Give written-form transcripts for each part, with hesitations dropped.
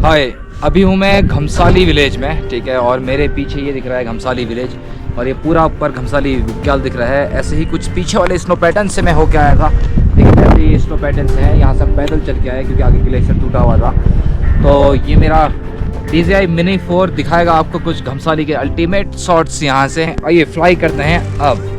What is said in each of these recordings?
हाय, अभी हूँ मैं घमसाली विलेज में, ठीक है। और मेरे पीछे ये दिख रहा है घमसाली विलेज, और ये पूरा ऊपर घमसाली बुग्याल दिख रहा है। ऐसे ही कुछ पीछे वाले स्नो पैटर्न से मैं होके आया था, लेकिन ऐसे ही स्नो पैटर्न से हैं। यहाँ से पैदल चल के आए क्योंकि आगे ग्लेशियर टूटा हुआ था। तो ये मेरा DJI Mini 4 दिखाएगा आपको कुछ घमसाली के अल्टीमेट शॉट्स यहाँ से। आइए फ्लाई करते हैं अब।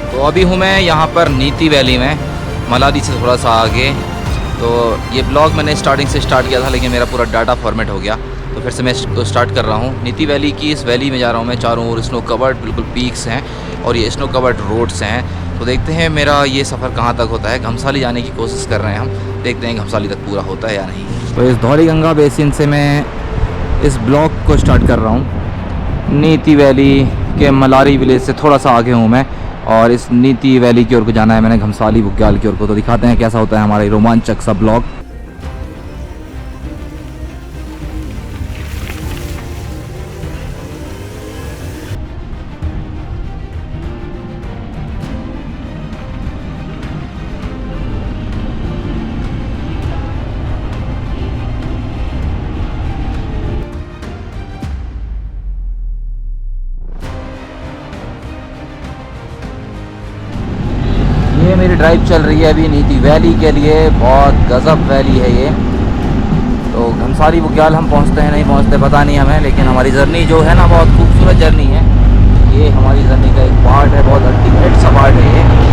तो अभी हूँ मैं यहाँ पर नीति वैली में, मलाली से थोड़ा सा आगे। तो ये ब्लॉग मैंने स्टार्टिंग से स्टार्ट किया था, लेकिन मेरा पूरा डाटा फॉर्मेट हो गया, तो फिर से मैं इसको स्टार्ट कर रहा हूँ। नीति वैली की इस वैली में जा रहा हूँ मैं। चारों ओर स्नो कवर्ड बिल्कुल पीक्स हैं और ये स्नो कवर्ड रोड्स हैं। तो देखते हैं मेरा ये सफ़र कहाँ तक होता है। घमसाली जाने की कोशिश कर रहे हैं हम, देखते हैं घमसाली तक पूरा होता है या नहीं। तो इस धौली गंगा बेसिन से मैं इस ब्लॉग को स्टार्ट कर रहा हूँ। नीति वैली के मलारी विलेज से थोड़ा सा आगे हूँ मैं, और इस नीति वैली की ओर को जाना है मैंने, घमसाली बुग्याल की ओर को। तो दिखाते हैं कैसा होता है हमारा रोमांचक सा ब्लॉग। ये मेरी ड्राइव चल रही है अभी नीति वैली के लिए। बहुत गजब वैली है ये। तो घमसाली बुग्याल हम पहुंचते हैं नहीं पहुंचते पता नहीं हमें, लेकिन हमारी जर्नी जो है ना, बहुत खूबसूरत जर्नी है ये। हमारी जर्नी का एक पार्ट है, बहुत अल्टीमेट सा पार्ट है ये।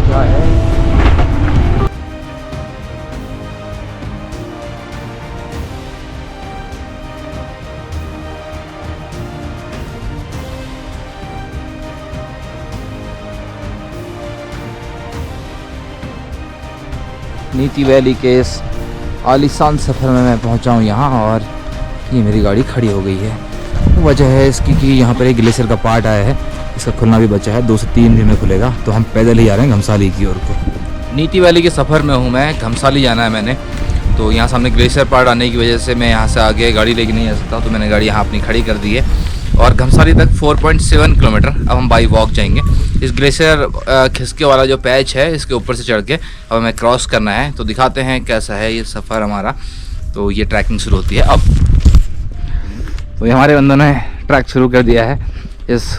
क्या है नीति वैली के इस आलीशान सफ़र में मैं पहुंचा हूं यहाँ, और ये मेरी गाड़ी खड़ी हो गई है। वजह है इसकी कि यहाँ पर एक ग्लेशियर का पार्ट आया है, इसका खुलना भी बचा है। 2 से 3 दिन में खुलेगा। तो हम पैदल ही जा रहे हैं घमसाली की ओर को। नीति वैली के सफ़र में हूँ मैं, घमसाली जाना है मैंने। तो यहाँ सामने ग्लेशियर पार्ट आने की वजह से मैं यहाँ से आगे गाड़ी लेके नहीं आ सकता, तो मैंने गाड़ी यहाँ अपनी खड़ी कर दी है। और घमसाली तक 4.7 किलोमीटर अब हम बाई वॉक जाएंगे। इस ग्लेशियर खिसके वाला जो पैच है, इसके ऊपर से चढ़ के अब हमें क्रॉस करना है। तो दिखाते हैं कैसा है ये सफ़र हमारा। तो ये ट्रैकिंग शुरू होती है अब। तो ये हमारे बंदों ने ट्रैक शुरू कर दिया है इस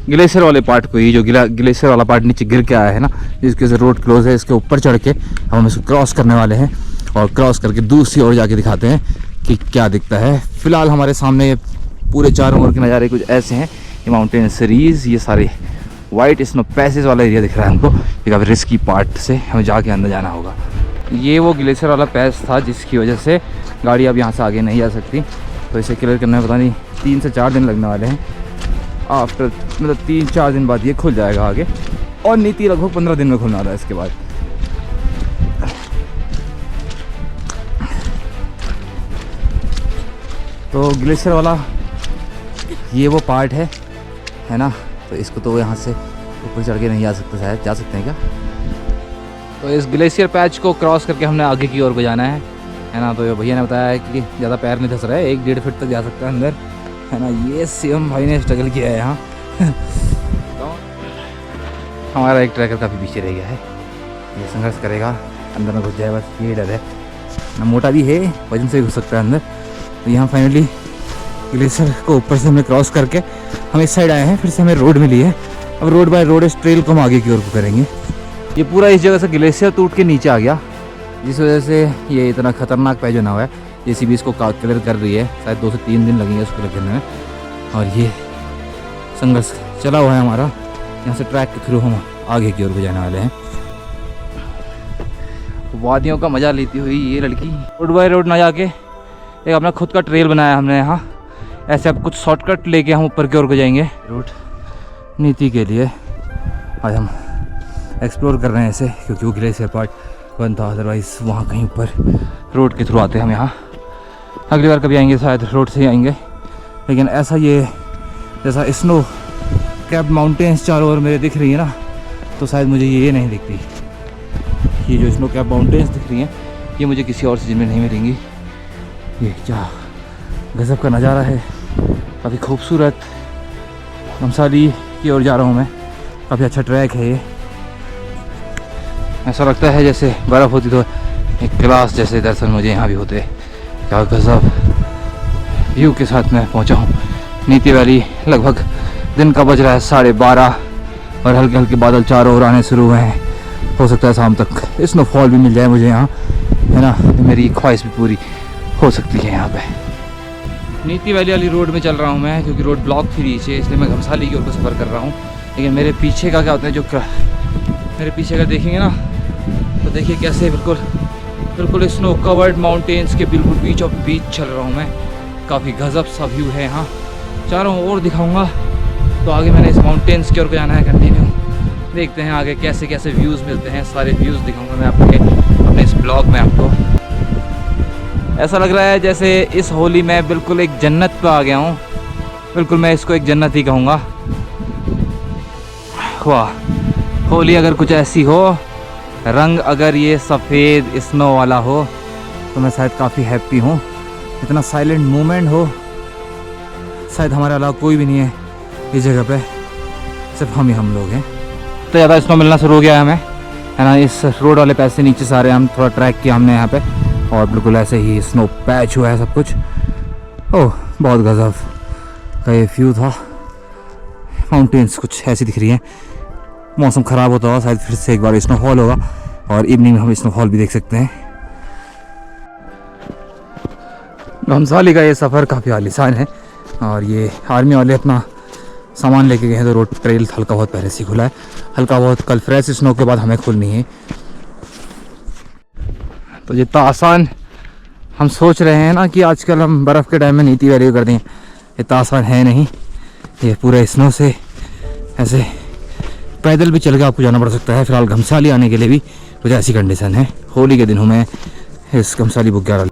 ग्लेशियर वाले पार्ट को। ये जो ग्लेशियर वाला पार्ट नीचे गिर के आया है ना, जिसकी वजह से रोड क्लोज है, इसके ऊपर चढ़ के हम इसको क्रॉस करने वाले हैं। और क्रॉस करके दूसरी ओर जाके दिखाते हैं कि क्या दिखता है। फिलहाल हमारे सामने पूरे चारों ओर के नज़ारे कुछ ऐसे हैं। ये माउंटेन सीरीज़, ये सारे वाइट स्नो पैसेज वाला एरिया दिख रहा है हमको। ये काफ़ी रिस्की पार्ट से हमें जाके अंदर जाना होगा। ये वो ग्लेशियर वाला पैस था जिसकी वजह से गाड़ी अब यहाँ से आगे नहीं जा सकती। तो इसे क्लियर करने में पता नहीं 3 से 4 दिन लगने वाले हैं। आफ्टर मतलब 3-4 दिन बाद ये खुल जाएगा आगे, और नीति लगभग 15 दिन में खुलना था इसके बाद। तो ग्लेशियर वाला ये वो पार्ट है ना। तो इसको तो यहाँ से ऊपर चढ़ के नहीं जा सकते, शायद जा सकते हैं क्या। तो इस ग्लेशियर पैच को क्रॉस करके हमने आगे की ओर को जाना है है ना। तो ये भैया ने बताया है कि ज़्यादा पैर नहीं धस रहा है, 1-1.5 फीट तक जा सकता है अंदर, है ना। ये शिवम भाई ने स्ट्रगल किया है यहाँ। तो हमारा एक ट्रैकर काफ़ी पीछे रह गया है, ये संघर्ष करेगा, अंदर में घुस जाए, बस ये डर है ना। मोटा भी है, वजन से भी घुस सकता है अंदर। तो यहाँ फाइनली ग्लेशियर को ऊपर से हमें क्रॉस करके हम इस साइड आए हैं, फिर से हमें रोड मिली है। अब रोड बाय रोड इस ट्रेल को हम आगे की ओर को करेंगे। ये पूरा इस जगह से ग्लेशियर टूट के नीचे आ गया, जिस वजह से ये इतना खतरनाक पैच बना हुआ है। जेसीबी इसको क्लियर कर रही है, शायद 2 से 3 दिन लगेंगे उसको क्लियर करने में। और ये संघर्ष चला हुआ है हमारा, यहाँ से ट्रैक के थ्रू हम आगे की ओर को जाने वाले हैं। वादियों का मज़ा लेती हुई ये लड़की रोड बाय रोड ना जाके एक अपना खुद का ट्रेल बनाया हमने यहाँ। ऐसे अब कुछ शॉर्टकट लेके हम ऊपर की ओर को जाएंगे। रूट नीति के लिए आज हम एक्सप्लोर कर रहे हैं ऐसे, क्योंकि वो ग्लेशियर पार्ट बंद था, अदरवाइज़ वहाँ कहीं ऊपर रोड के थ्रू आते हैं हम यहाँ। अगली बार कभी आएंगे शायद रोड से ही आएंगे, लेकिन ऐसा ये जैसा स्नो कैप माउंटेन्स चारों ओर मेरे दिख रही है ना, तो शायद मुझे ये नहीं दिखती। ये जो स्नो कैप माउंटेन्स दिख रही हैं, ये मुझे किसी और सीजन में नहीं मिलेंगी। ये क्या गजब का नज़ारा है, काफ़ी खूबसूरत। घमसाली की ओर जा रहा हूँ मैं, काफ़ी अच्छा ट्रैक है ये। ऐसा लगता है जैसे बर्फ़ होती तो एक क्लास जैसे दर्शन मुझे यहाँ भी होते। क्या गजब व्यू के साथ मैं पहुँचा हूँ नीति वैली। लगभग दिन का बज रहा है 12:30 और हल्के हल्के बादल चारों ओर आने शुरू हुए हैं। हो सकता है शाम तक स्नोफॉल भी मिल जाए मुझे यहाँ, है ना। मेरी ख्वाहिश भी पूरी हो सकती है यहाँ पे। नीति वैली वाली रोड में चल रहा हूँ मैं, क्योंकि रोड ब्लॉक थी नीचे, इसलिए मैं घमसाली की ओर को सफ़र कर रहा हूँ। लेकिन मेरे पीछे का क्या होता है, जो मेरे पीछे का देखेंगे ना, तो देखिए कैसे बिल्कुल स्नो कवर्ड माउंटेन्स के बिल्कुल बीच ऑफ बीच चल रहा हूँ मैं। काफ़ी गजब सा व्यू है यहाँ, चारों ओर दिखाऊँगा। तो आगे मैंने इस माउंटेन्स की ओर को जाना है कंटिन्यू। देखते हैं आगे कैसे कैसे व्यूज़ मिलते हैं, सारे व्यूज़ दिखाऊँगा मैं आपके अपने इस ब्लॉग में आपको। ऐसा लग रहा है जैसे इस होली में बिल्कुल एक जन्नत पे आ गया हूँ। बिल्कुल मैं इसको एक जन्नत ही कहूँगा। वाह, होली अगर कुछ ऐसी हो, रंग अगर ये सफ़ेद स्नो वाला हो, तो मैं शायद काफ़ी हैप्पी हूँ। इतना साइलेंट मोमेंट हो, शायद हमारे अलावा कोई भी नहीं है इस जगह पे, सिर्फ हम लोग हैं। तो ज़्यादा स्नो मिलना शुरू हो गया है हमें, है ना। इस रोड वाले पैसे नीचे सारे हम थोड़ा ट्रैक किया हमने यहाँ पे, और बिल्कुल ऐसे ही स्नो पैच हुआ है सब कुछ। ओह, बहुत गजब का ये व्यू था। माउंटेन्स कुछ ऐसी दिख रही हैं। मौसम ख़राब होता हुआ शायद फिर से एक बार स्नोफॉल होगा, और इवनिंग में हम स्नोफॉल भी देख सकते हैं। घमसाली का ये सफ़र काफ़ी आलीशान है, और ये आर्मी वाले अपना सामान लेके गए हैं, तो रोड ट्रेल हल्का बहुत पहले से खुला है। हल्का बहुत कल फ्रेश स्नो के बाद हमें खुलनी है। तो जितना आसान हम सोच रहे हैं ना कि आजकल हम बर्फ़ के टाइम में नीति वैली कर दें, इतना आसान है नहीं। ये पूरे स्नो से ऐसे पैदल भी चल के आपको जाना पड़ सकता है। फिलहाल घमसाली आने के लिए भी कुछ ऐसी कंडीशन है। होली के दिन हूँ मैं इस घमसाली बुक 11।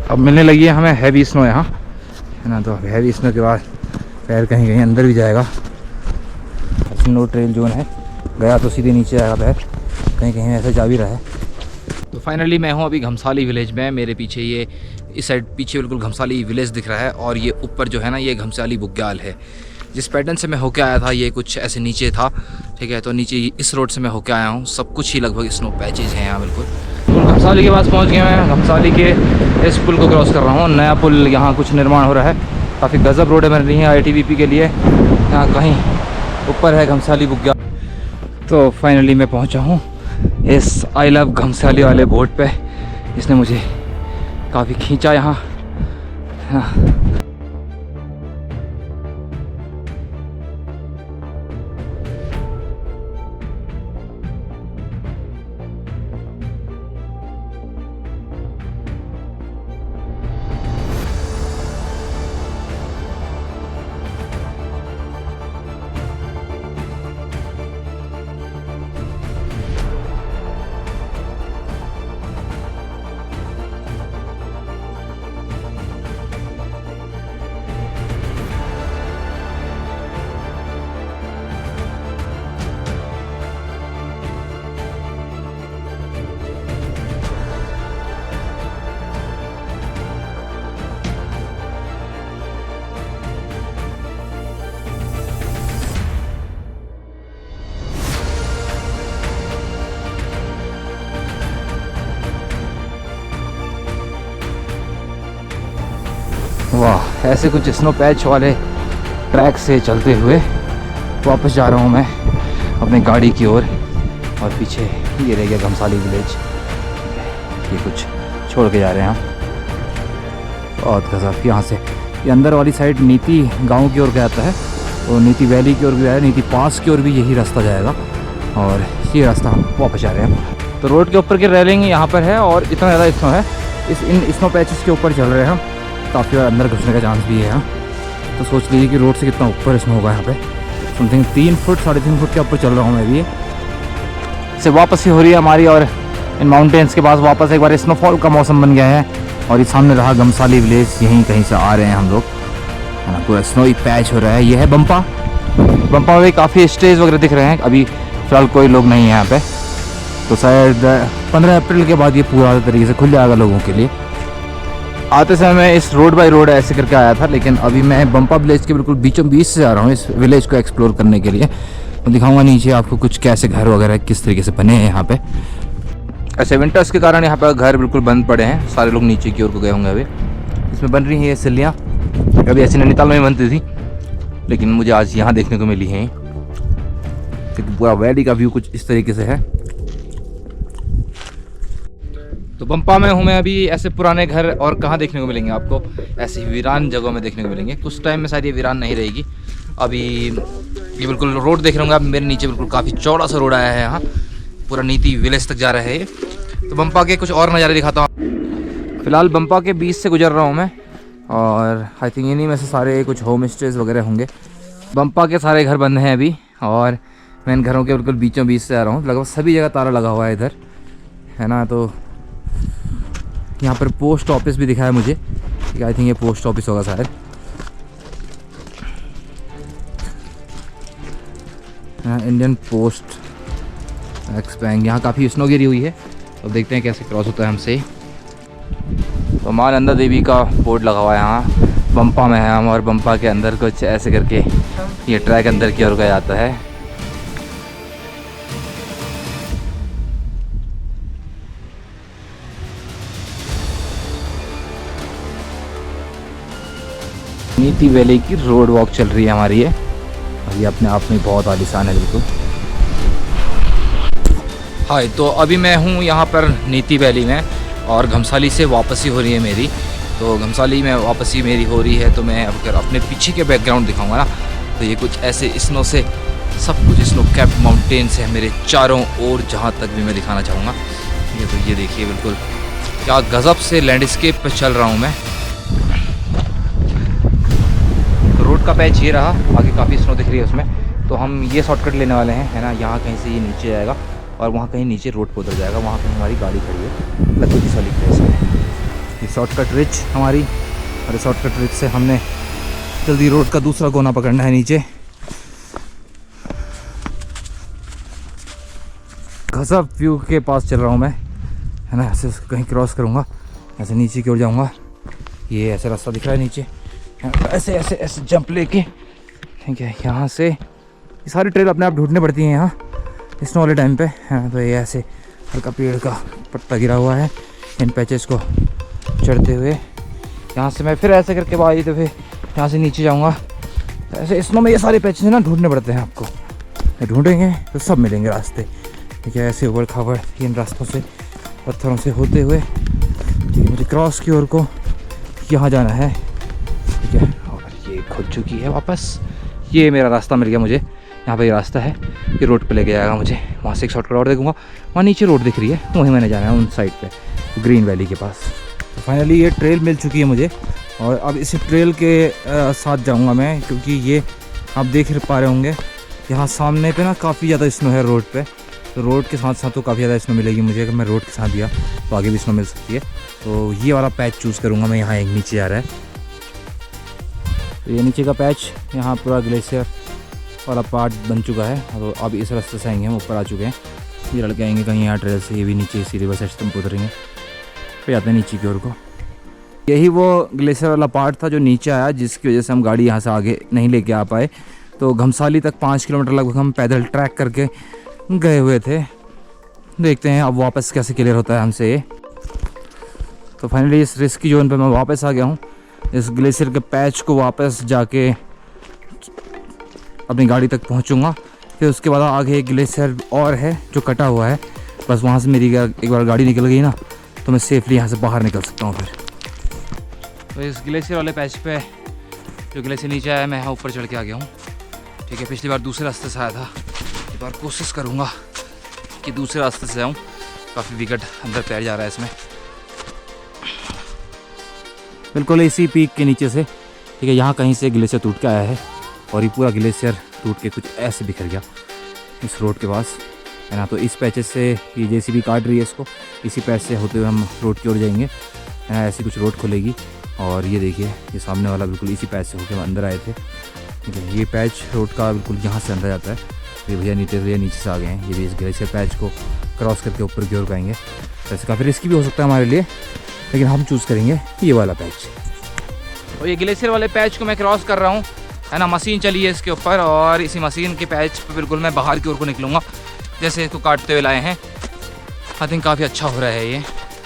अब मिलने लगी है हमें हैवी स्नो यहाँ, है ना। तो हैवी स्नो के बाद पैर कहीं कहीं अंदर भी जाएगा। स्नो ट्रेल जोन है, गया तो सीधे नीचे आएगा पैर, कहीं कहीं ऐसा जा भी रहा है। तो फाइनली मैं हूँ अभी घमसाली विलेज में। मेरे पीछे ये इस साइड पीछे बिल्कुल घमसाली विलेज दिख रहा है, और ये ऊपर जो है ना, ये घमसाली बुग्याल है। जिस पैटर्न से मैं होके आया था ये कुछ ऐसे नीचे था, ठीक है। तो नीचे इस रोड से मैं होके आया हूँ। सब कुछ ही लगभग स्नो पैचेज हैं यहाँ बिल्कुल। तो घमसाली के पास पहुँच गए हैं। घमसाली के इस पुल को क्रॉस कर रहा हूँ। नया पुल यहाँ कुछ निर्माण हो रहा है, काफ़ी गजब रोड बन रही है ITBP के लिए। यहाँ कहीं ऊपर है घमसाली बुग्याल। तो फाइनली मैं पहुँचा हूँ इस आई लव घमसाली वाले बोर्ड पे। इसने मुझे काफ़ी खींचा यहाँ। वाह, ऐसे कुछ स्नो पैच वाले ट्रैक से चलते हुए वापस जा रहा हूँ मैं अपनी गाड़ी की ओर। और पीछे ये रह गया घमसाली विलेज, ये कुछ छोड़ के जा रहे हैं हम। बहुत गजब। यहाँ से ये अंदर वाली साइड नीति गांव की ओर जाता है और नीति वैली की ओर भी जाएगा, नीति पास की ओर भी यही रास्ता जाएगा और ये रास्ता हम वापस जा रहे हैं। तो रोड के ऊपर की रेलिंग यहाँ पर है और इतना ज़्यादा स्नो है, इन स्नो पैचेस के ऊपर चल रहे हैं हम। काफ़ी बार अंदर घुसने का चांस भी है यहाँ। तो सोच लीजिए कि रोड से कितना ऊपर स्नो होगा यहाँ पे। समथिंग 3 फुट 3.5 फुट के ऊपर चल रहा हूँ मैं भी। इससे वापस ही हो रही है हमारी और इन माउंटेन्स के पास वापस एक बार स्नोफॉल का मौसम बन गया है। और ये सामने रहा घमसाली विलेज, यहीं कहीं से आ रहे हैं हम लोग, है ना। पूरा स्नोई पैच हो रहा है। ये है बम्पा में भी काफ़ी स्टेज वगैरह दिख रहे हैं। अभी फ़िलहाल कोई लोग नहीं है यहाँ पे, तो शायद 15 अप्रैल के बाद ये पूरा तरीके से खुल जाएगा लोगों के लिए। आते समय मैं इस रोड बाई रोड ऐसे करके आया था, लेकिन अभी मैं बम्पा विलेज के बिल्कुल बीचों बीच से जा रहा हूँ इस विलेज को एक्सप्लोर करने के लिए। तो दिखाऊंगा नीचे आपको कुछ कैसे घर वगैरह किस तरीके से बने हैं यहाँ पे। ऐसे विंटर्स के कारण यहाँ पर घर बिल्कुल बंद पड़े हैं, सारे लोग नीचे की ओर को गए होंगे। अभी इसमें बन रही हैं ये सिल्लियाँ, अभी ऐसे नैनीताल में बनती थी, लेकिन मुझे आज यहाँ देखने को मिली हैं। क्योंकि पूरा वैली का व्यू कुछ इस तरीके से है। तो बम्पा में हूँ मैं अभी। ऐसे पुराने घर और कहाँ देखने को मिलेंगे आपको, ऐसी वीरान जगहों में देखने को मिलेंगे। कुछ टाइम में शायद ये वीरान नहीं रहेगी। अभी ये बिल्कुल रोड देख रहे होंगे आप मेरे नीचे, बिल्कुल काफ़ी चौड़ा सा रोड आया है यहाँ, पूरा नीति विलेज तक जा रहा है ये। तो बम्पा के कुछ और नज़ारे दिखाता हूँ। फिलहाल बम्पा के बीच से गुजर रहा हूँ मैं और आई थिंक इन्हीं में से सारे कुछ होम स्टेज वगैरह होंगे। बम्पा के सारे घर बंद हैं अभी और मैं इन घरों के बिल्कुल बीचों बीच से आ रहा हूँ। लगभग सभी जगह ताला लगा हुआ है इधर, है ना। तो यहाँ पर पोस्ट ऑफिस भी दिखा है मुझे, आई थिंक ये पोस्ट ऑफिस होगा शायद। Indian post x bank. यहाँ काफ़ी स्नो गिरी हुई है, तो देखते हैं कैसे क्रॉस होता है हमसे। तो मां नंदा देवी का बोर्ड लगा हुआ है यहाँ, बम्पा में है हम। और बम्पा के अंदर कुछ ऐसे करके ये ट्रैक अंदर की ओर का जाता है। नीति वैली की रोड वॉक चल रही है हमारी ये, और ये अपने आप में बहुत आलिशान है बिल्कुल। हाय, तो अभी मैं हूँ यहाँ पर नीति वैली में और घमसाली से वापसी हो रही है मेरी। तो घमसाली में वापसी मेरी हो रही है, तो मैं अगर अपने पीछे के बैकग्राउंड दिखाऊंगा ना, तो ये कुछ ऐसे स्नो से सब कुछ स्नो कैप माउंटेन्स है मेरे चारों ओर, जहाँ तक भी मैं दिखाना चाहूँगा। ये देखिए बिल्कुल क्या गज़ब से लैंडस्केप पे चल रहा हूँ मैं। तो रोड का पैच ये रहा, आगे काफ़ी स्नो दिख रही है उसमें। तो हम ये शॉर्टकट लेने वाले हैं, है ना। यहाँ कहीं से ये नीचे जाएगा और वहाँ कहीं नीचे रोड पर उतर जाएगा, वहाँ कहीं हमारी गाड़ी खड़ी है लगभग वाली प्लेस में। ये शॉर्टकट रिच हमारी, और इस शॉर्टकट रिच से हमने जल्दी रोड का दूसरा कोना पकड़ना है नीचे। गजब व्यू के पास चल रहा हूँ मैं, है ना। ऐसे कहीं क्रॉस करूँगा, ऐसे नीचे की ओर जाऊँगा। ये ऐसे रास्ता दिख रहा है नीचे, ऐसे ऐसे ऐसे जंप लेके, ठीक है। यहाँ से ये सारी ट्रेल अपने आप ढूंढनी पड़ती हैं यहाँ स्नो वाले टाइम पे, है ना। तो ये ऐसे हल्का पेड़ का पत्ता गिरा हुआ है, इन पैचेस को चढ़ते हुए यहाँ से मैं फिर ऐसे करके बाई तो फिर यहाँ से नीचे जाऊँगा। ऐसे स्नो में ये सारे पैचेस ना ढूंढने पड़ते हैं आपको, ढूंढेंगे तो सब मिलेंगे रास्ते, ठीक है। ऐसे उबड़ खाबड़ इन रास्तों से पत्थरों से होते हुए, ठीक है। मुझे क्रॉस की ओर को यहाँ जाना है, ठीक है। और ये खुल चुकी है वापस, ये मेरा रास्ता मिल गया मुझे। यहाँ पे ये रास्ता है, ये रोड पे लेके जाएगा मुझे। वहाँ से एक शॉर्टकट और देखूँगा, वहाँ नीचे रोड दिख रही है, वहीं मैंने जाना है उन साइड पे ग्रीन वैली के पास। तो फाइनली ये ट्रेल मिल चुकी है मुझे, और अब इस ट्रेल के साथ जाऊँगा मैं, क्योंकि ये आप देख पा रहे होंगे यहाँ सामने पे ना काफ़ी ज़्यादा स्नो है रोड पे। तो रोड के साथ साथ तो काफ़ी ज़्यादा स्नो मिलेगी मुझे। अगर मैं रोड के साथ गया तो आगे भी स्नो मिल सकती है। तो ये वाला पैच चूज़ करूँगा मैं। यहाँ एक नीचे आ रहा है, तो ये नीचे का पैच, यहाँ पूरा ग्लेशियर वाला पार्ट बन चुका है। और अब इस रास्ते से आएंगे, हम ऊपर आ चुके हैं। ये लड़के आएंगे कहीं यहाँ ट्रेल से, ये भी नीचे इसी रिवर सिस्टम पर उतरेंगे, फिर जाते हैं नीचे की ओर को। यही वो ग्लेशियर वाला पार्ट था जो नीचे आया, जिसकी वजह से हम गाड़ी यहाँ से आगे नहीं लेके आ पाए। तो घमसाली तक 5 किलोमीटर लगभग हम पैदल ट्रैक करके गए हुए थे। देखते हैं अब वापस कैसे क्लियर होता है हमसे ये। तो फाइनली इस रिस्की जोन पे मैं वापस आ गया हूँ। इस ग्लेशियर के पैच को वापस जाके अपनी गाड़ी तक पहुंचूंगा। फिर उसके बाद आगे एक ग्लेशियर और है जो कटा हुआ है, बस वहाँ से मेरी एक बार गाड़ी निकल गई ना तो मैं सेफली यहाँ से बाहर निकल सकता हूँ। फिर तो इस ग्लेशियर वाले पैच पे जो ग्लेशियर नीचे आया मैं यहाँ ऊपर चढ़ के आ गया हूँ। ठीक है, पिछली बार दूसरे रास्ते से आया था, इस बार कोशिश करूँगा कि दूसरे रास्ते से आऊँ। काफ़ी विकट अंदर तैर जा रहा है इसमें, बिल्कुल इसी पीक के नीचे से। ठीक है, यहाँ कहीं से ग्लेशियर टूट के आया है और ये पूरा ग्लेशियर टूट के कुछ ऐसे बिखर गया इस रोड के पास, है ना। तो इस पैचेस से ये जेसीबी काट रही है इसको, इसी पैच से होते हुए हम रोड की ओर जाएंगे, है ना। ऐसी कुछ रोड खुलेगी और ये देखिए ये सामने वाला बिल्कुल इसी पैच से होकर हम अंदर आए थे। ठीक है, ये पैच रोड का बिल्कुल यहाँ से अंदर जाता है। ये भैया नीचे से आ गए हैं, ये भी इस ग्लेशियर पैच को क्रॉस करके ऊपर की ओर आएंगे। वैसे काफ़ी रिस्की भी हो सकता है हमारे लिए, लेकिन हम चूज़ करेंगे ये वाला पैच। और ये ग्लेशियर वाले पैच को मैं क्रॉस कर रहा हूँ, है ना। मशीन चली है इसके ऊपर और इसी मशीन के पैच पे बिल्कुल मैं बाहर की ओर को निकलूँगा, जैसे इसको काटते हुए लाए हैं। आई थिंक काफ़ी अच्छा हो रहा है ये।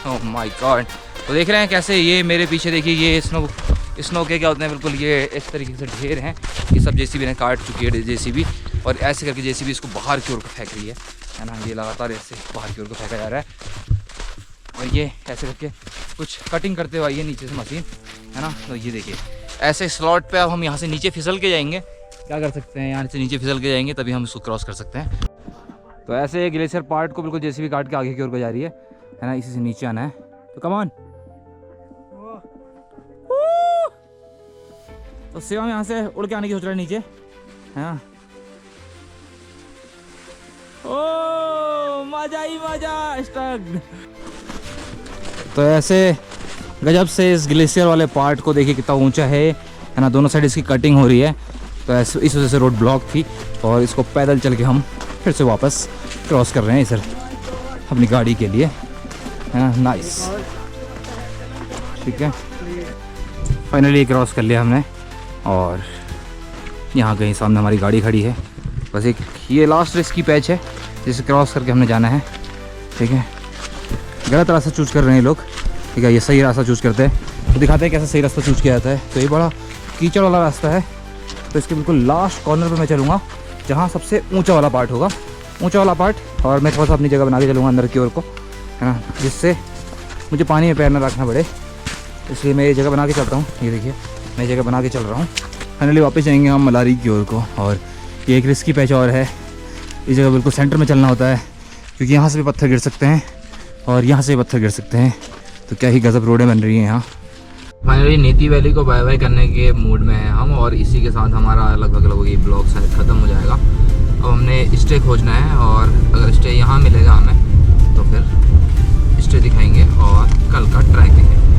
ओह माय गॉड, तो देख रहे हैं कैसे ये मेरे पीछे देखिए ये स्नो के क्या होते हैं, बिल्कुल ये इस तरीके से ढेर हैं। ये सब जेसीबी ने काट चुकी है जेसीबी, और ऐसे करके जेसीबी इसको बाहर की ओर को फेंक रही है ना। ये लगातार ऐसे बाहर की ओर को फेंका जा रहा है और ये ऐसे करके कुछ कटिंग करते हुए आई है नीचे से मशीन, है ना। तो ये देखिए ऐसे स्लॉट पे अब हम यहाँ से नीचे फिसल के जाएंगे। क्या कर सकते हैं, यहाँ से नीचे फिसल के जाएंगे तभी हम इसको क्रॉस कर सकते हैं। तो ऐसे ग्लेशियर पार्ट को बिल्कुल जेसीबी काट के आगे की ओर को जा रही है ना। इसी से नीचे आना है, तो कम ऑन। तो शिवम यहाँ से उड़ के आने की सोच रहा है नीचे, है ना। ओ मजा ही मजा, स्टक। तो ऐसे गजब से इस ग्लेशियर वाले पार्ट को देखिए कितना ऊंचा है ना। दोनों साइड इसकी कटिंग हो रही है, तो ऐसे इस वजह से रोड ब्लॉक थी और इसको पैदल चल के हम फिर से वापस क्रॉस कर रहे हैं सर अपनी गाड़ी के लिए, है ना। नाइस, ठीक है, फाइनली क्रॉस कर लिया हमने और यहाँ कहीं सामने हमारी गाड़ी खड़ी है। बस एक ये लास्ट रिस्की पैच है जिसे क्रॉस करके हमने जाना है। ठीक है, गलत रास्ता चूज़ कर रहे हैं लोग, ठीक है। ये सही रास्ता चूज़ करते हैं तो दिखाते हैं कैसे सही रास्ता चूज़ किया जाता है। तो ये बड़ा कीचड़ वाला रास्ता है, तो इसके बिल्कुल लास्ट कॉर्नर पे मैं चलूँगा जहाँ सबसे ऊंचा वाला पार्ट होगा, ऊंचा वाला पार्ट। और मैं थोड़ा सा अपनी जगह बना के चलूँगा अंदर की ओर को, है ना, जिससे मुझे पानी में पैर न रखना पड़े। इसलिए मैं ये जगह बना के चल रहा हूँ। ये देखिए मैं जगह बना के चल रहा हूँ। फाइनली वापस जाएंगे हम मलारी की ओर को। और ये एक रिस्की पैच और है, इस जगह बिल्कुल सेंटर में चलना होता है क्योंकि यहाँ से भी पत्थर गिर सकते हैं और यहाँ से भी पत्थर गिर सकते हैं। तो क्या ही गजब रोडें बन रही हैं यहाँ। फाइनली नीति वैली को बाय बाय करने के मूड में हैं हम, और इसी के साथ हमारा लगभग ये ब्लॉग शायद ख़त्म हो जाएगा। अब हमने स्टे खोजना है और अगर स्टे यहाँ मिलेगा हमें तो फिर स्टे दिखाएंगे और कल का ट्रैकिंग है।